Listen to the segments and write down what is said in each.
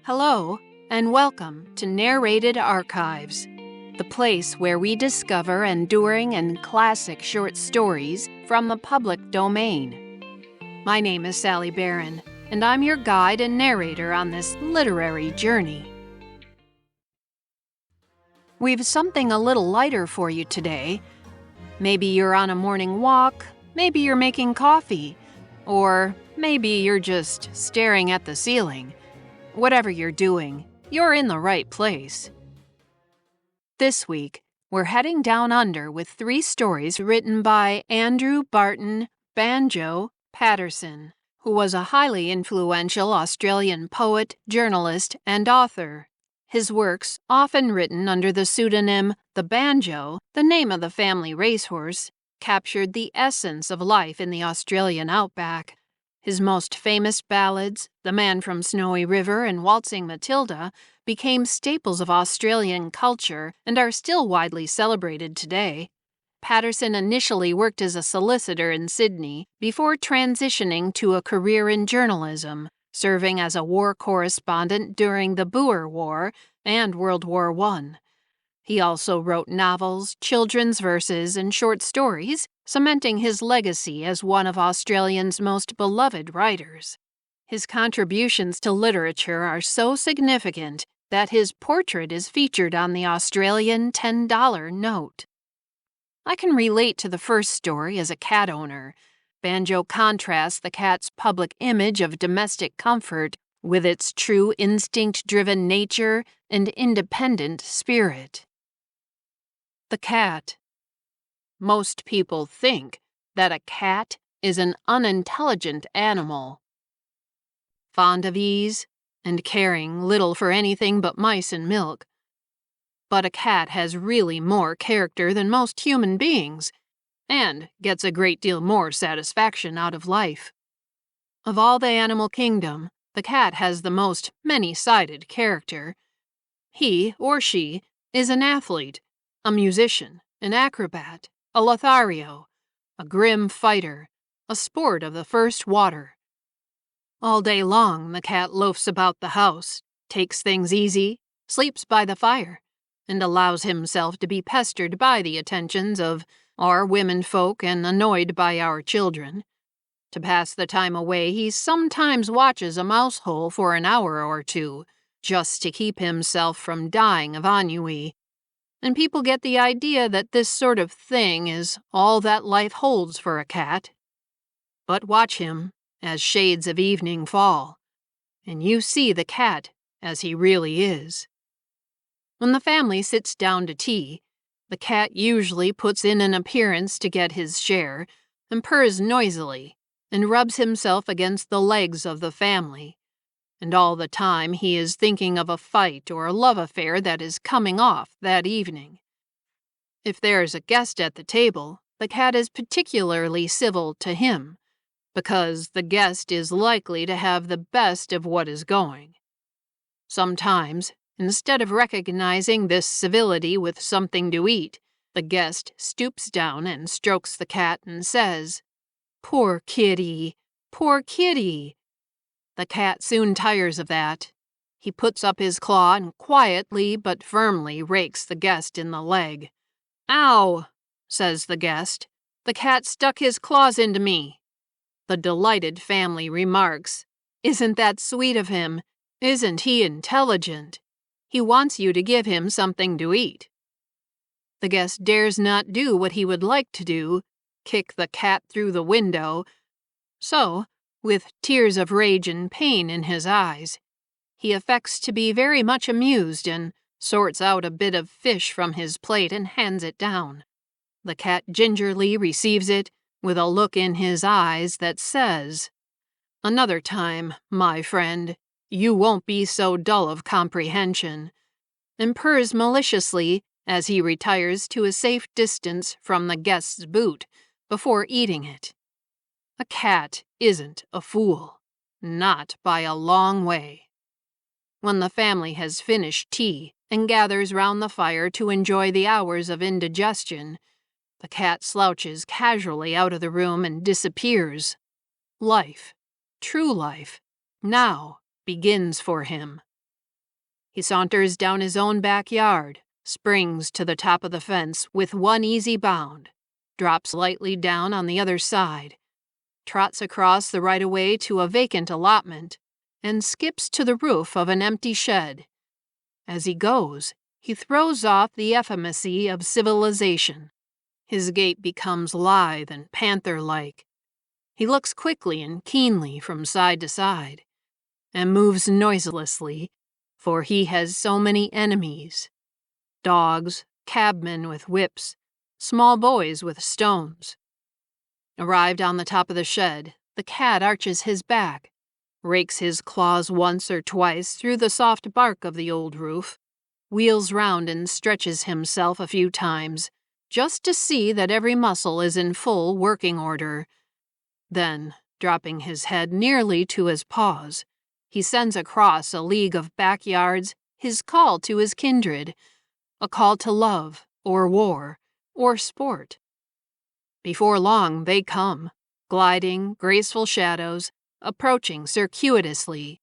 Hello, and welcome to Narrated Archives, the place where we discover enduring and classic short stories from the public domain. My name is Sally Barron, and I'm your guide and narrator on this literary journey. We've something a little lighter for you today. Maybe you're on a morning walk, maybe you're making coffee, or maybe you're just staring at the ceiling. Whatever you're doing, you're in the right place. This week, we're heading down under with 3 stories written by Andrew Barton Banjo Paterson, who was a highly influential Australian poet, journalist, and author. His works, often written under the pseudonym The Banjo, the name of the family racehorse, captured the essence of life in the Australian outback. His most famous ballads, The Man from Snowy River and Waltzing Matilda, became staples of Australian culture and are still widely celebrated today. Paterson initially worked as a solicitor in Sydney before transitioning to a career in journalism, serving as a war correspondent during the Boer War and World War I. He also wrote novels, children's verses, and short stories, cementing his legacy as one of Australians' most beloved writers. His contributions to literature are so significant that his portrait is featured on the Australian $10 note. I can relate to the first story as a cat owner. Banjo contrasts the cat's public image of domestic comfort with its true instinct-driven nature and independent spirit. The cat. Most people think that a cat is an unintelligent animal, fond of ease and caring little for anything but mice and milk. But a cat has really more character than most human beings, and gets a great deal more satisfaction out of life. Of all the animal kingdom, the cat has the most many-sided character. He or she is an athlete, a musician, an acrobat, a Lothario, a grim fighter, a sport of the first water. All day long the cat loafs about the house, takes things easy, sleeps by the fire, and allows himself to be pestered by the attentions of our womenfolk and annoyed by our children. To pass the time away, he sometimes watches a mouse hole for an hour or two, just to keep himself from dying of ennui. And people get the idea that this sort of thing is all that life holds for a cat. But watch him as shades of evening fall, and you see the cat as he really is. When the family sits down to tea, the cat usually puts in an appearance to get his share, and purrs noisily, and rubs himself against the legs of the family. And all the time he is thinking of a fight or a love affair that is coming off that evening. If there is a guest at the table, the cat is particularly civil to him, because the guest is likely to have the best of what is going. Sometimes, instead of recognizing this civility with something to eat, the guest stoops down and strokes the cat and says, "Poor kitty, poor kitty." The cat soon tires of that. He puts up his claw and quietly but firmly rakes the guest in the leg. "Ow," says the guest. "The cat stuck his claws into me." The delighted family remarks, "Isn't that sweet of him? Isn't he intelligent? He wants you to give him something to eat." The guest dares not do what he would like to do, kick the cat through the window. So, with tears of rage and pain in his eyes, he affects to be very much amused and sorts out a bit of fish from his plate and hands it down. The cat gingerly receives it with a look in his eyes that says, "Another time, my friend, you won't be so dull of comprehension," and purrs maliciously as he retires to a safe distance from the guest's boot before eating it. A cat isn't a fool, not by a long way. When the family has finished tea and gathers round the fire to enjoy the hours of indigestion, the cat slouches casually out of the room and disappears. Life, true life, now begins for him. He saunters down his own backyard, springs to the top of the fence with one easy bound, drops lightly down on the other side, trots across the right-of-way to a vacant allotment, and skips to the roof of an empty shed. As he goes, he throws off the effeminacy of civilization. His gait becomes lithe and panther-like. He looks quickly and keenly from side to side, and moves noiselessly, for he has so many enemies. Dogs, cabmen with whips, small boys with stones. Arrived on the top of the shed, the cat arches his back, rakes his claws once or twice through the soft bark of the old roof, wheels round and stretches himself a few times, just to see that every muscle is in full working order. Then, dropping his head nearly to his paws, he sends across a league of backyards his call to his kindred, a call to love, or war, or sport. Before long they come, gliding, graceful shadows, approaching circuitously,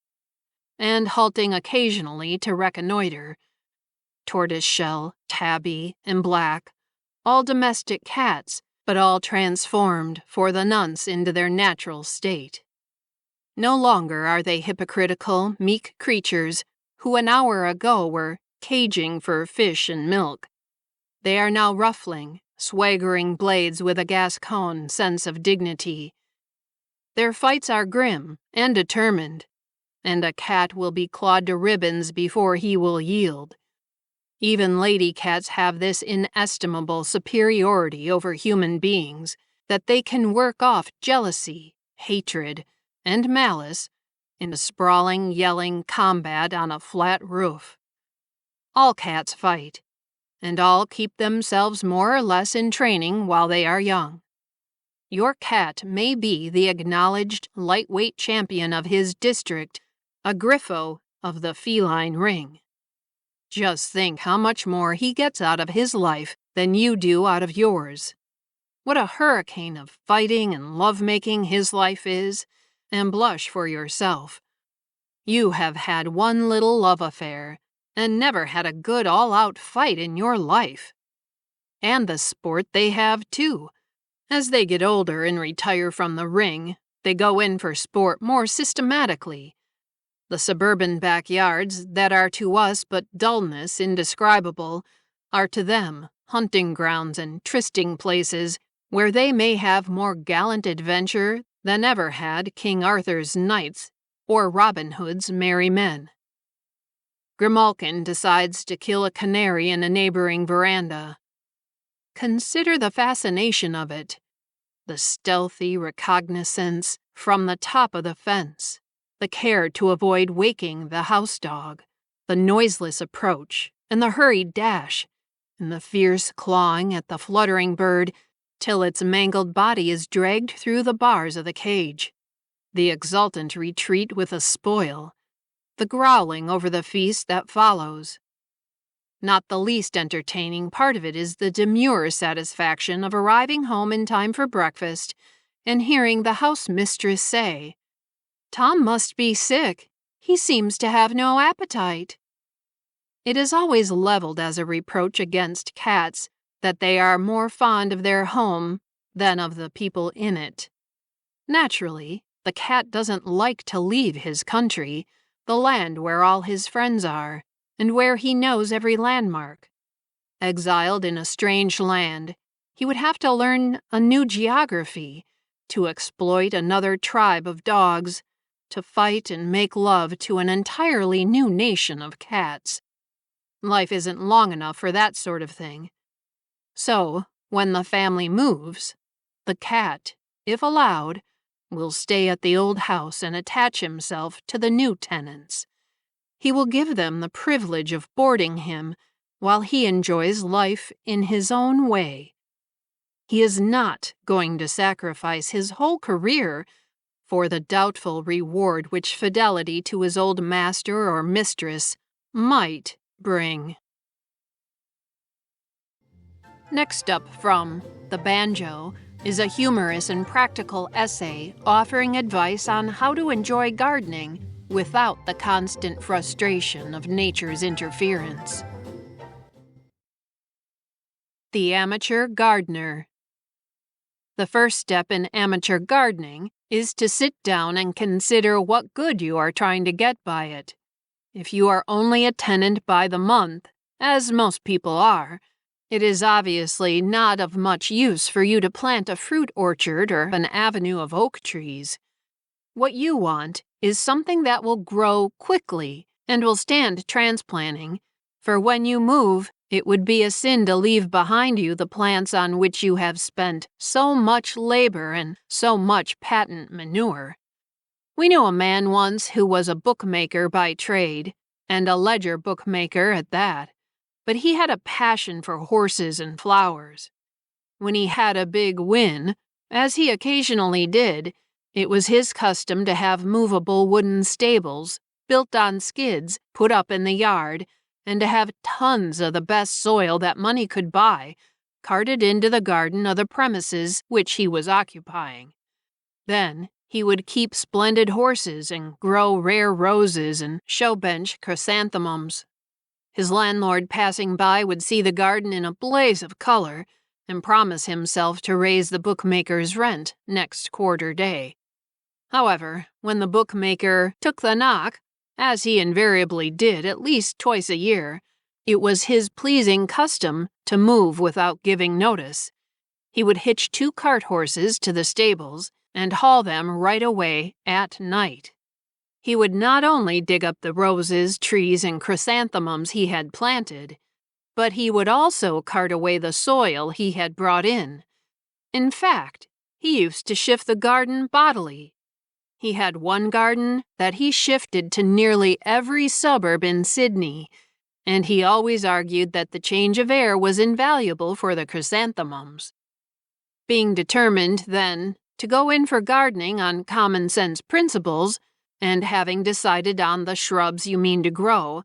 and halting occasionally to reconnoiter. Tortoiseshell, tabby, and black, all domestic cats, but all transformed for the nonce into their natural state. No longer are they hypocritical, meek creatures who an hour ago were caging for fish and milk. They are now ruffling, swaggering blades with a Gascon sense of dignity. Their fights are grim and determined, and a cat will be clawed to ribbons before he will yield. Even lady cats have this inestimable superiority over human beings that they can work off jealousy, hatred, and malice in a sprawling, yelling combat on a flat roof. All cats fight, and all keep themselves more or less in training while they are young. Your cat may be the acknowledged lightweight champion of his district, a Griffo of the feline ring. Just think how much more he gets out of his life than you do out of yours. What a hurricane of fighting and love-making his life is, and blush for yourself. You have had one little love affair, and never had a good all-out fight in your life. And the sport they have, too. As they get older and retire from the ring, they go in for sport more systematically. The suburban backyards that are to us but dullness indescribable are to them hunting grounds and trysting places where they may have more gallant adventure than ever had King Arthur's knights or Robin Hood's merry men. Grimalkin decides to kill a canary in a neighboring veranda. Consider the fascination of it, the stealthy recognizance from the top of the fence, the care to avoid waking the house dog, the noiseless approach, and the hurried dash, and the fierce clawing at the fluttering bird till its mangled body is dragged through the bars of the cage, the exultant retreat with the spoil, the growling over the feast that follows. Not the least entertaining part of it is the demure satisfaction of arriving home in time for breakfast and hearing the house mistress say, "Tom must be sick. He seems to have no appetite." It is always leveled as a reproach against cats that they are more fond of their home than of the people in it. Naturally, the cat doesn't like to leave his country, the land where all his friends are, and where he knows every landmark. Exiled in a strange land, he would have to learn a new geography, to exploit another tribe of dogs, to fight and make love to an entirely new nation of cats. Life isn't long enough for that sort of thing. So, when the family moves, the cat, if allowed, will stay at the old house and attach himself to the new tenants. He will give them the privilege of boarding him while he enjoys life in his own way. He is not going to sacrifice his whole career for the doubtful reward which fidelity to his old master or mistress might bring. Next up from The Banjo is a humorous and practical essay offering advice on how to enjoy gardening without the constant frustration of nature's interference. The Amateur Gardener. The first step in amateur gardening is to sit down and consider what good you are trying to get by it. If you are only a tenant by the month, as most people are, it is obviously not of much use for you to plant a fruit orchard or an avenue of oak trees. What you want is something that will grow quickly and will stand transplanting, for when you move, it would be a sin to leave behind you the plants on which you have spent so much labor and so much patent manure. We knew a man once who was a bookmaker by trade, and a ledger bookmaker at that, but he had a passion for horses and flowers. When he had a big win, as he occasionally did, it was his custom to have movable wooden stables, built on skids, put up in the yard, and to have tons of the best soil that money could buy, carted into the garden of the premises which he was occupying. Then he would keep splendid horses and grow rare roses and show-bench chrysanthemums. His landlord passing by would see the garden in a blaze of color and promise himself to raise the bookmaker's rent next quarter day. However, when the bookmaker took the knock, as he invariably did at least twice a year, it was his pleasing custom to move without giving notice. He would hitch 2 cart horses to the stables and haul them right away at night. He would not only dig up the roses, trees, and chrysanthemums he had planted, but he would also cart away the soil he had brought in. In fact, he used to shift the garden bodily. He had one garden that he shifted to nearly every suburb in Sydney, and he always argued that the change of air was invaluable for the chrysanthemums. Being determined, then, to go in for gardening on common-sense principles, and having decided on the shrubs you mean to grow,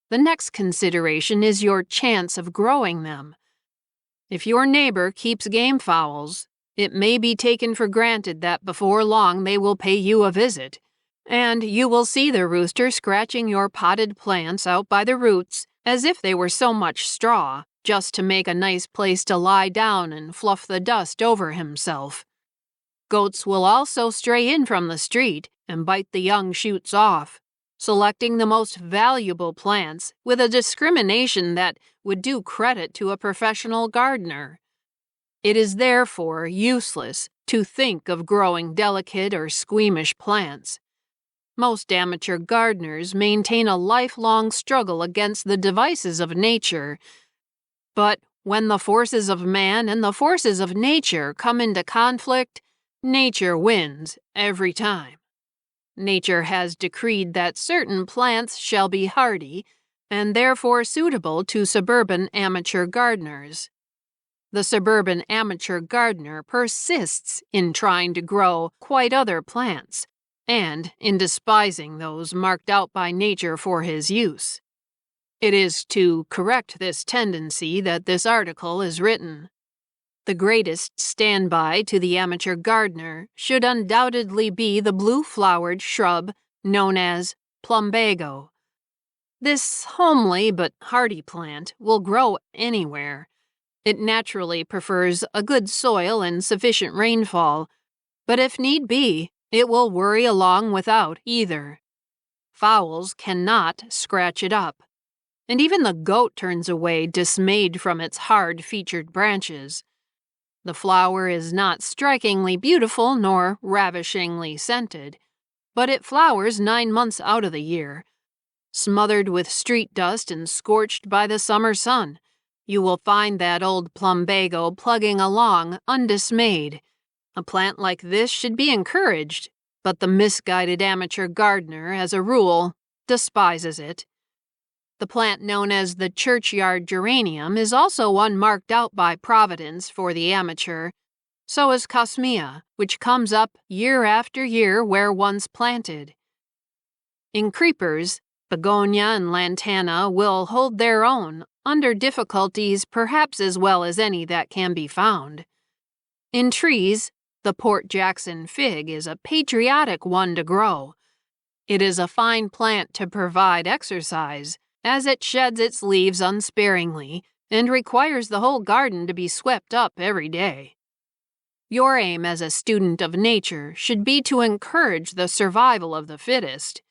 the next consideration is your chance of growing them. If your neighbor keeps game fowls, it may be taken for granted that before long they will pay you a visit, and you will see the rooster scratching your potted plants out by the roots as if they were so much straw, just to make a nice place to lie down and fluff the dust over himself. Goats will also stray in from the street and bite the young shoots off, selecting the most valuable plants with a discrimination that would do credit to a professional gardener. It is therefore useless to think of growing delicate or squeamish plants. Most amateur gardeners maintain a lifelong struggle against the devices of nature, but when the forces of man and the forces of nature come into conflict, nature wins every time. Nature has decreed that certain plants shall be hardy, and therefore suitable to suburban amateur gardeners. The suburban amateur gardener persists in trying to grow quite other plants, and in despising those marked out by nature for his use. It is to correct this tendency that this article is written. The greatest standby to the amateur gardener should undoubtedly be the blue-flowered shrub known as plumbago. This homely but hardy plant will grow anywhere. It naturally prefers a good soil and sufficient rainfall, but if need be, it will worry along without either. Fowls cannot scratch it up, and even the goat turns away dismayed from its hard-featured branches. The flower is not strikingly beautiful nor ravishingly scented, but it flowers 9 months out of the year. Smothered with street dust and scorched by the summer sun, you will find that old plumbago plugging along undismayed. A plant like this should be encouraged, but the misguided amateur gardener, as a rule, despises it. The plant known as the churchyard geranium is also one marked out by Providence for the amateur. So is cosmea, which comes up year after year where once planted. In creepers, begonia and lantana will hold their own under difficulties perhaps as well as any that can be found. In trees, the Port Jackson fig is a patriotic one to grow. It is a fine plant to provide exercise, as it sheds its leaves unsparingly and requires the whole garden to be swept up every day. Your aim as a student of nature should be to encourage the survival of the fittest.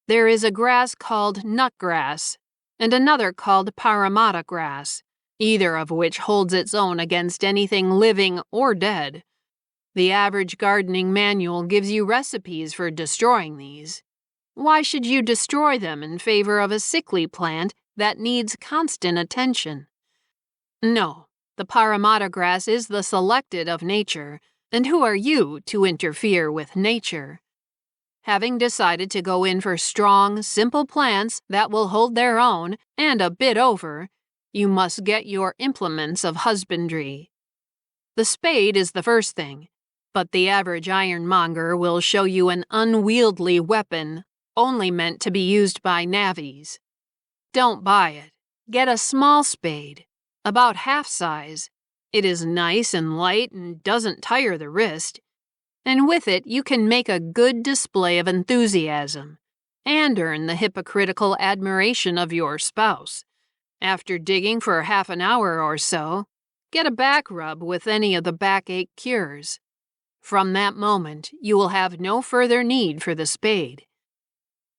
There is a grass called nutgrass and another called Parramatta grass, either of which holds its own against anything living or dead. The average gardening manual gives you recipes for destroying these. Why should you destroy them in favor of a sickly plant that needs constant attention? No, the Parramatta grass is the selected of nature, and who are you to interfere with nature? Having decided to go in for strong, simple plants that will hold their own and a bit over, you must get your implements of husbandry. The spade is the first thing, but the average ironmonger will show you an unwieldy weapon only meant to be used by navvies. Don't buy it. Get a small spade, about half size. It is nice and light and doesn't tire the wrist. And with it you can make a good display of enthusiasm and earn the hypocritical admiration of your spouse. After digging for half an hour or so, get a back rub with any of the backache cures. From that moment, you will have no further need for the spade.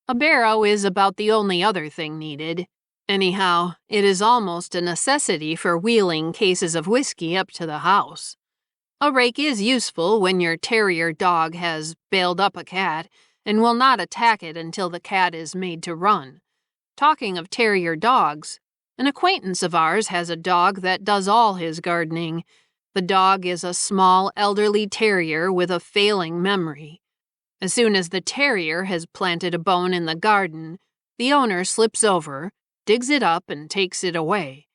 A barrow is about the only other thing needed. Anyhow, it is almost a necessity for wheeling cases of whiskey up to the house. A rake is useful when your terrier dog has bailed up a cat and will not attack it until the cat is made to run. Talking of terrier dogs, an acquaintance of ours has a dog that does all his gardening. The dog is a small, elderly terrier with a failing memory. As soon as the terrier has planted a bone in the garden, the owner slips over, digs it up, and takes it away.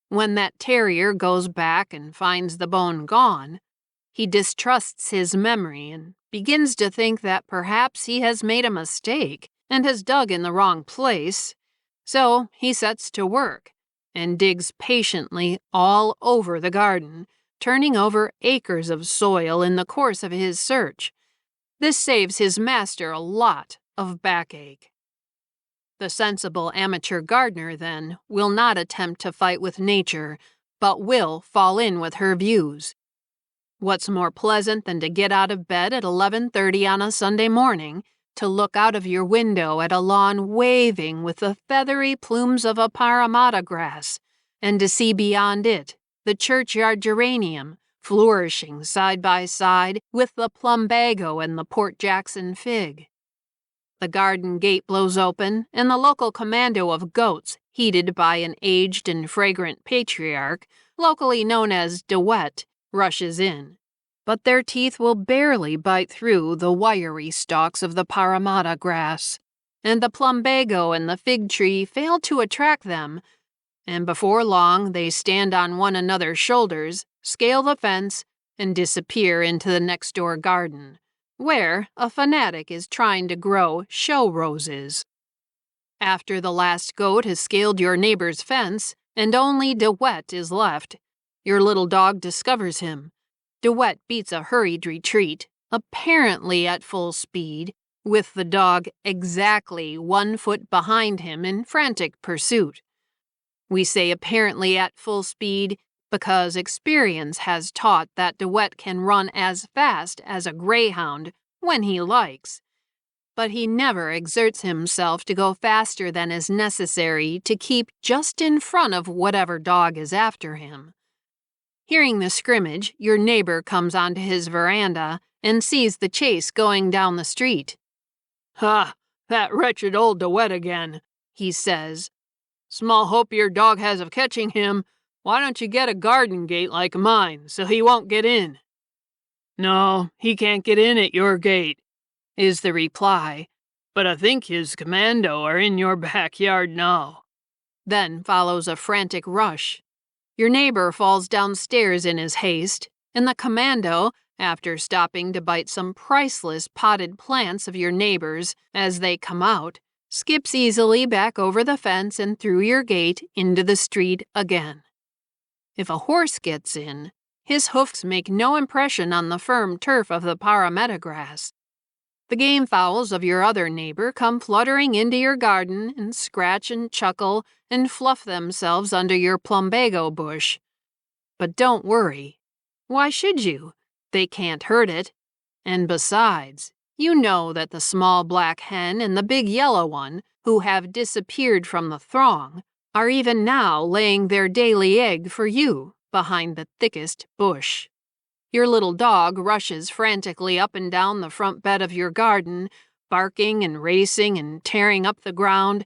When that terrier goes back and finds the bone gone, he distrusts his memory and begins to think that perhaps he has made a mistake and has dug in the wrong place. So he sets to work and digs patiently all over the garden, turning over acres of soil in the course of his search. This saves his master a lot of backache. The sensible amateur gardener, then, will not attempt to fight with nature, but will fall in with her views. What's more pleasant than to get out of bed at 11:30 on a Sunday morning, to look out of your window at a lawn waving with the feathery plumes of a Parramatta grass, and to see beyond it the churchyard geranium flourishing side by side with the plumbago and the Port Jackson fig? The garden gate blows open, and the local commando of goats, heated by an aged and fragrant patriarch, locally known as DeWet, rushes in. But their teeth will barely bite through the wiry stalks of the Parramatta grass, and the plumbago and the fig tree fail to attract them, and before long they stand on one another's shoulders, scale the fence, and disappear into the next-door garden, where a fanatic is trying to grow show roses. After the last goat has scaled your neighbor's fence, and only DeWet is left, your little dog discovers him. DeWet beats a hurried retreat, apparently at full speed, with the dog exactly 1 foot behind him in frantic pursuit. We say apparently at full speed because experience has taught that DeWet can run as fast as a greyhound when he likes, but he never exerts himself to go faster than is necessary to keep just in front of whatever dog is after him. Hearing the scrimmage, your neighbor comes onto his veranda and sees the chase going down the street. "Ha! That wretched old DeWet again," he says. "Small hope your dog has of catching him. Why don't you get a garden gate like mine, so he won't get in?" "No, he can't get in at your gate," is the reply, "but I think his commando are in your backyard now." Then follows a frantic rush. Your neighbor falls downstairs in his haste, and the commando, after stopping to bite some priceless potted plants of your neighbor's as they come out, skips easily back over the fence and through your gate into the street again. If a horse gets in, his hoofs make no impression on the firm turf of the Parramatta grass. The game fowls of your other neighbor come fluttering into your garden and scratch and chuckle and fluff themselves under your plumbago bush. But don't worry. Why should you? They can't hurt it. And besides, you know that the small black hen and the big yellow one, who have disappeared from the throng, are even now laying their daily egg for you behind the thickest bush. Your little dog rushes frantically up and down the front bed of your garden, barking and racing and tearing up the ground,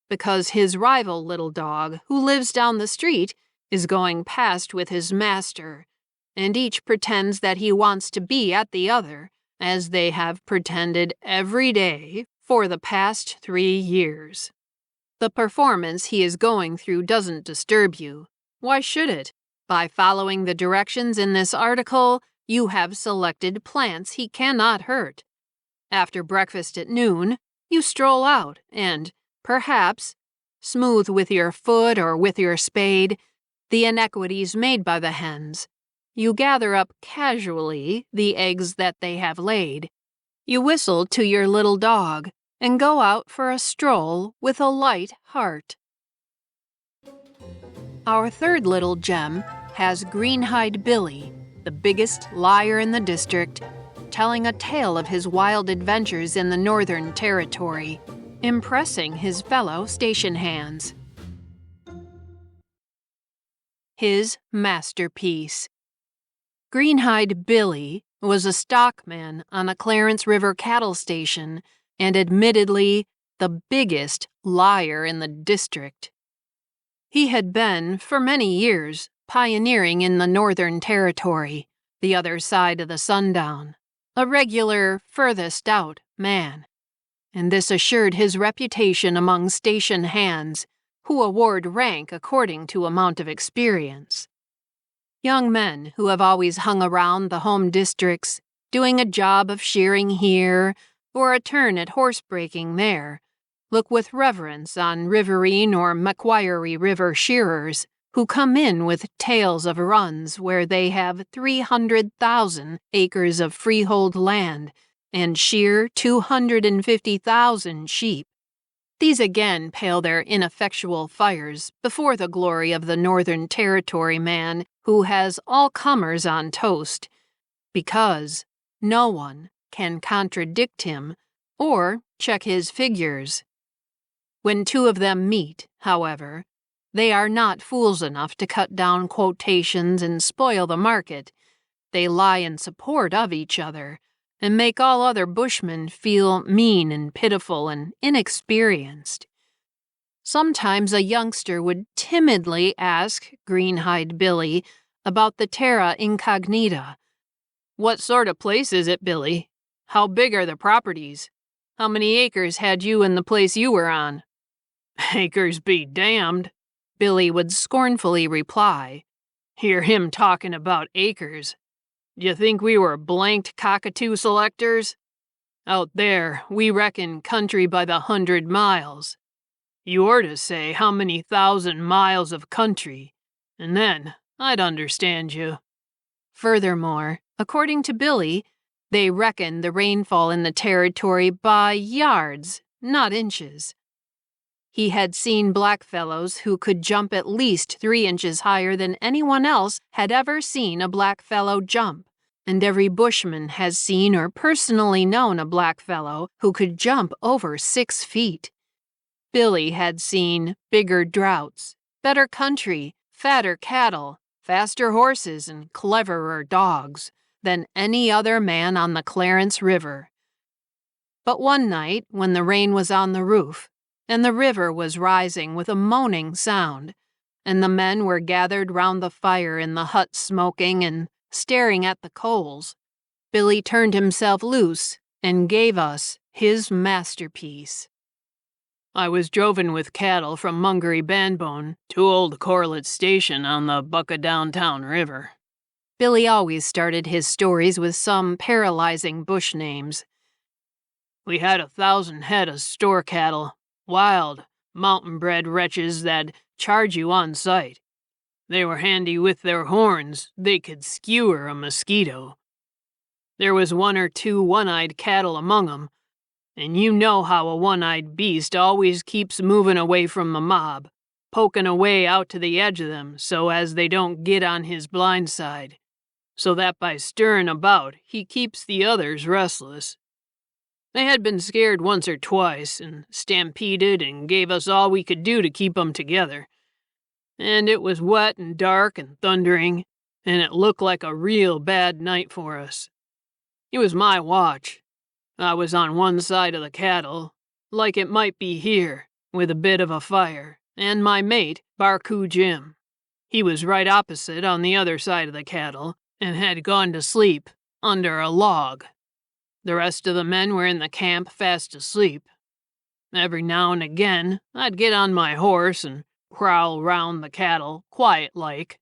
because his rival little dog, who lives down the street, is going past with his master, and each pretends that he wants to be at the other, as they have pretended every day for the past 3 years. The performance he is going through doesn't disturb you. Why should it? By following the directions in this article, you have selected plants he cannot hurt. After breakfast at noon, you stroll out and, perhaps, smooth with your foot or with your spade the inequities made by the hens. You gather up casually the eggs that they have laid. You whistle to your little dog and go out for a stroll with a light heart. Our third little gem has Greenhide Billy, the biggest liar in the district, telling a tale of his wild adventures in the Northern Territory, impressing his fellow station hands. His masterpiece. Greenhide Billy was a stockman on a Clarence River cattle station and admittedly the biggest liar in the district. He had been, for many years, pioneering in the Northern Territory, the other side of the sundown, a regular furthest out man, and this assured his reputation among station hands, who award rank according to amount of experience. Young men who have always hung around the home districts, doing a job of shearing here or a turn at horse breaking there, look with reverence on Riverine or Macquarie River shearers who come in with tales of runs where they have 300,000 acres of freehold land and shear 250,000 sheep. These again pale their ineffectual fires before the glory of the Northern Territory man who has all comers on toast, because no one can contradict him or check his figures. When two of them meet, however, they are not fools enough to cut down quotations and spoil the market. They lie in support of each other and make all other bushmen feel mean and pitiful and inexperienced. Sometimes a youngster would timidly ask Greenhide Billy about the terra incognita. "What sort of place is it, Billy? How big are the properties? How many acres had you in the place you were on?" "Acres be damned," Billy would scornfully reply. "Hear him talking about acres. D'you think we were blanked cockatoo selectors? Out there, we reckon country by the 100 miles. You orter say how many thousand miles of country, and then I'd understand you." Furthermore, according to Billy, they reckon the rainfall in the territory by yards, not inches. He had seen blackfellows who could jump at least 3 inches higher than anyone else had ever seen a blackfellow jump, and every bushman has seen or personally known a blackfellow who could jump over 6 feet. Billy had seen bigger droughts, better country, fatter cattle, faster horses, and cleverer dogs than any other man on the Clarence River. But one night, when the rain was on the roof, and the river was rising with a moaning sound, and the men were gathered round the fire in the hut smoking and staring at the coals, Billy turned himself loose and gave us his masterpiece. "I was droven with cattle from Mungery Banbone to Old Corlett Station on the Bucka Downtown River." Billy always started his stories with some paralyzing bush names. "We had 1,000 head of store cattle, wild, mountain-bred wretches that charge you on sight. They were handy with their horns, they could skewer a mosquito. There was one or two one-eyed cattle among 'em, and you know how a one-eyed beast always keeps moving away from the mob, poking away out to the edge of them so as they don't get on his blind side, so that by stirring about he keeps the others restless. They had been scared once or twice and stampeded and gave us all we could do to keep 'em together. And it was wet and dark and thundering, and it looked like a real bad night for us. It was my watch. I was on one side of the cattle, like it might be here, with a bit of a fire, and my mate, Barcoo Jim. He was right opposite on the other side of the cattle, and had gone to sleep under a log. The rest of the men were in the camp fast asleep. Every now and again, I'd get on my horse and prowl round the cattle, quiet-like,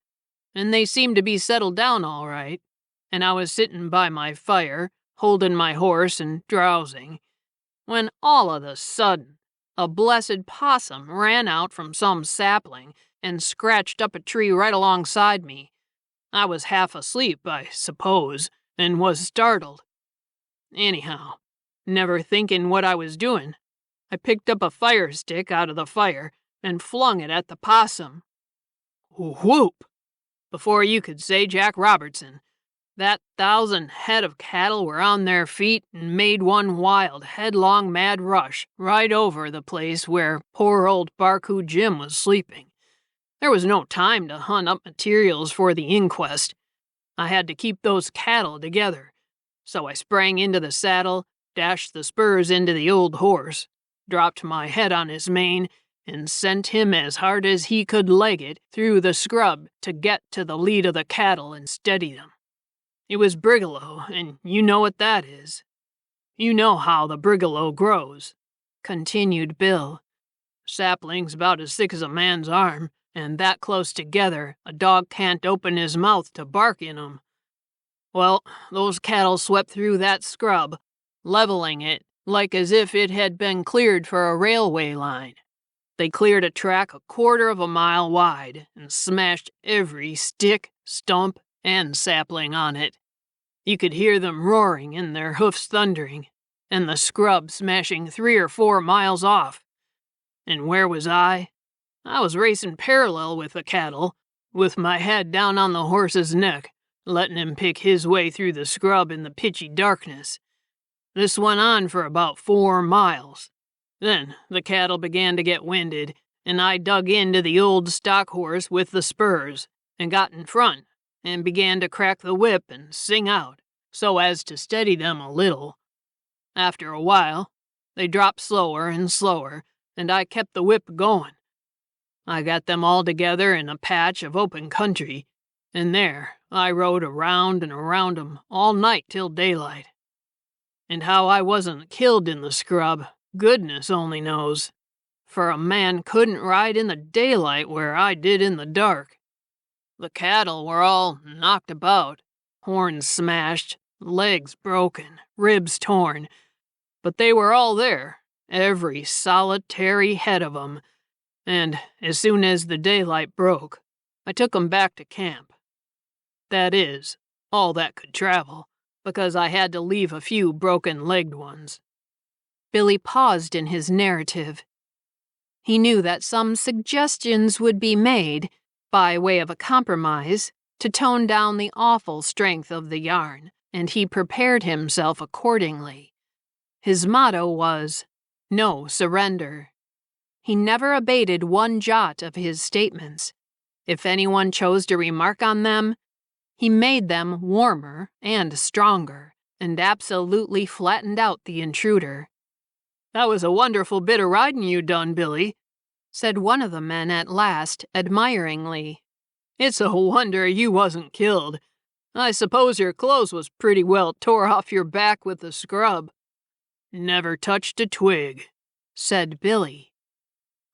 and they seemed to be settled down all right, and I was sitting by my fire, holding my horse and drowsing, when all of a sudden, a blessed possum ran out from some sapling and scratched up a tree right alongside me. I was half asleep, I suppose, and was startled. Anyhow, never thinking what I was doing, I picked up a fire stick out of the fire and flung it at the possum. Whoop! Before you could say Jack Robertson, that 1,000 head of cattle were on their feet and made one wild, headlong, mad rush right over the place where poor old Barcoo Jim was sleeping. There was no time to hunt up materials for the inquest. I had to keep those cattle together, so I sprang into the saddle, dashed the spurs into the old horse, dropped my head on his mane, and sent him as hard as he could leg it through the scrub to get to the lead of the cattle and steady them. It was brigalow, and you know what that is. You know how the brigalow grows, continued Bill. Saplings about as thick as a man's arm, and that close together a dog can't open his mouth to bark in 'em. Well, those cattle swept through that scrub, leveling it like as if it had been cleared for a railway line. They cleared a track 1/4 of a mile wide and smashed every stick, stump, and sapling on it. You could hear them roaring and their hoofs thundering, and the scrub smashing 3 or 4 miles off. And where was I? I was racing parallel with the cattle, with my head down on the horse's neck, letting him pick his way through the scrub in the pitchy darkness. This went on for about 4 miles. Then the cattle began to get winded, and I dug into the old stock horse with the spurs, and got in front, and began to crack the whip and sing out, so as to steady them a little. After a while, they dropped slower and slower, and I kept the whip going. I got them all together in a patch of open country, and there I rode around and around 'em all night till daylight. And how I wasn't killed in the scrub, goodness only knows, for a man couldn't ride in the daylight where I did in the dark. The cattle were all knocked about, horns smashed, legs broken, ribs torn, but they were all there, every solitary head of 'em, and as soon as the daylight broke, I took 'em back to camp. That is, all that could travel, because I had to leave a few broken-legged ones. Billy paused in his narrative. He knew that some suggestions would be made, by way of a compromise, to tone down the awful strength of the yarn, and he prepared himself accordingly. His motto was, "No surrender." He never abated one jot of his statements. If anyone chose to remark on them, he made them warmer and stronger, and absolutely flattened out the intruder. "That was a wonderful bit of riding you done, Billy," said one of the men at last, admiringly. "It's a wonder you wasn't killed. I suppose your clothes was pretty well tore off your back with the scrub." "Never touched a twig," said Billy.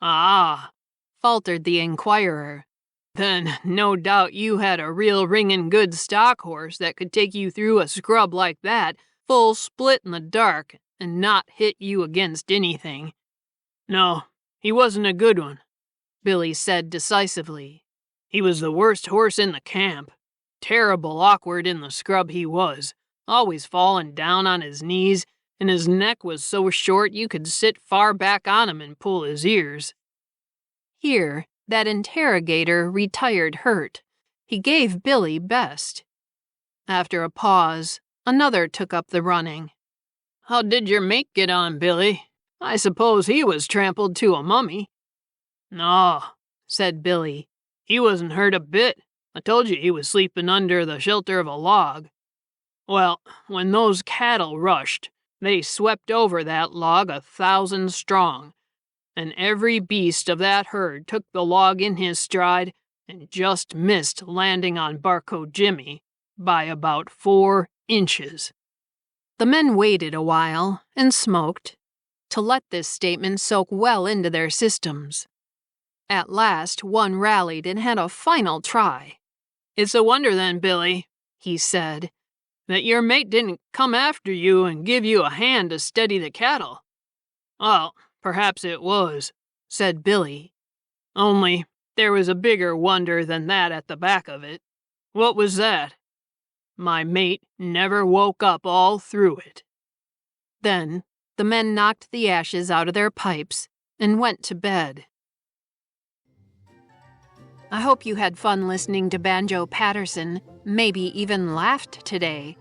"Ah," faltered the inquirer. "Then no doubt you had a real ringing good stock horse that could take you through a scrub like that, full split in the dark, and not hit you against anything." "No, he wasn't a good one," Billy said decisively. "He was the worst horse in the camp. Terrible awkward in the scrub he was, always falling down on his knees, and his neck was so short you could sit far back on him and pull his ears. Here, that interrogator retired hurt. He gave Billy best. After a pause, another took up the running. How did your mate get on, Billy? I suppose he was trampled to a mummy. No, said Billy. He wasn't hurt a bit. I told you he was sleeping under the shelter of a log. Well, when those cattle rushed, they swept over that log 1,000 strong, and every beast of that herd took the log in his stride and just missed landing on Barco Jimmy by about 4 inches. The men waited a while and smoked to let this statement soak well into their systems. At last, one rallied and had a final try. It's a wonder then, Billy, he said, that your mate didn't come after you and give you a hand to steady the cattle. Well, perhaps it was, said Billy. Only there was a bigger wonder than that at the back of it. What was that? My mate never woke up all through it. Then the men knocked the ashes out of their pipes and went to bed. I hope you had fun listening to Banjo Paterson, maybe even laughed today.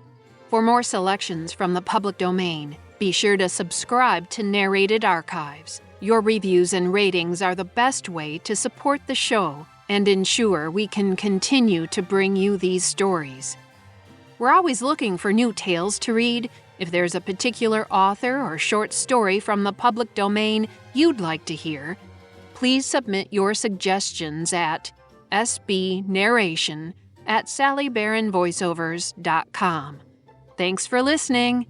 For more selections from the public domain, be sure to subscribe to Narrated Archives. Your reviews and ratings are the best way to support the show and ensure we can continue to bring you these stories. We're always looking for new tales to read. If there's a particular author or short story from the public domain you'd like to hear, please submit your suggestions at sbnarration@sallybaronvoiceovers.com. Thanks for listening.